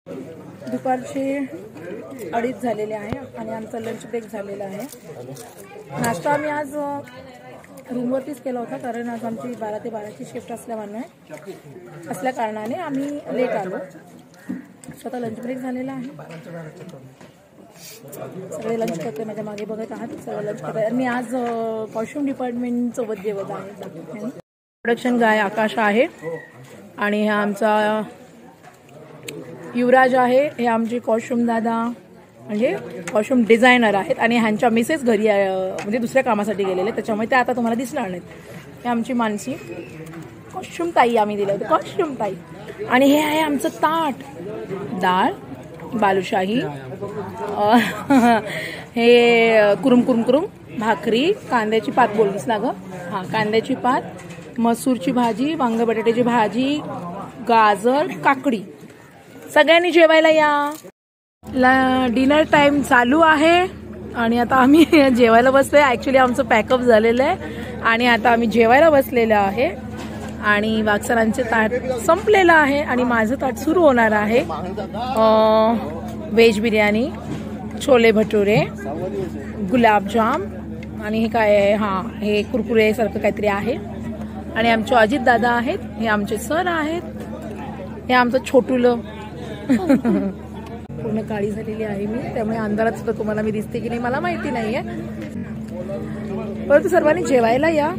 दुपारचे 2:30 झालेले आहे आणि आमचा लंच ब्रेक झालेला आहे। नाश्ता आम्ही आज रूमवरतीच केला होता, कारण आज आमची 12 ते 12ची शिफ्ट असल्या कारणाने आम्ही लेट आलो। स्वतः लंच ब्रेक झालेला आहे, सगळे लंच करते, माझ्या मागे बघत आहात, सगळे लंच करते। आणि आज कॉस्ट्युम डिपार्टमेंट सोबत जेवत आहे। प्रोडक्शन गाय आकाश आहे आणि हा आमचा युवराज आहे, हे आमचे कॉस्ट्युम दादा म्हणजे कॉस्ट्युम डिझायनर आहेत आणि ह्यांच्या मिसेस घरी म्हणजे दुसऱ्या कामासाठी गेलेले, त्याच्यामुळे ते आता तुम्हाला दिसणार नाहीत। हे आमची मानसी कॉस्ट्युम ताई आम्ही दिले होते, कॉस्ट्युम ताई। आणि हे आहे आमचं ताट, डाळ, बालुशाही, हे कुरुम कुरुम कुरुम भाकरी, कांद्याची पात बोललीस ना ग, हां कांद्याची पात, मसूरची भाजी, वांग बटाट्याची भाजी, गाजर, काकडी। सगळ्यांनी जेवायला या। डिनर टाइम चालू आहे आणि आता आम्ही जेवायला बसलोय। ऍक्च्युली आमचं पॅकअप झालेलं आहे आणि आता आम्ही जेवायला बसलेलं आहे आणि वागसरांचे ताट संपलेलं आहे आणि माझं ताट सुरू होणार आहे। व्हेज बिर्याणी, छोले भटुरे, गुलाबजाम आणि हे काय आहे, हां हे कुरकुरे सारखं काहीतरी आहे। आणि आमचे अजित दादा आहेत, हे आमचे सर आहेत, हे आमचं छोटुलं पूर्ण काळी झालेली आहे मी, त्यामुळे अंधारात सुद्धा तुम्हाला मी दिसते की नाही मला माहिती नाहीये, परंतु सर्वांनी जेवायला या।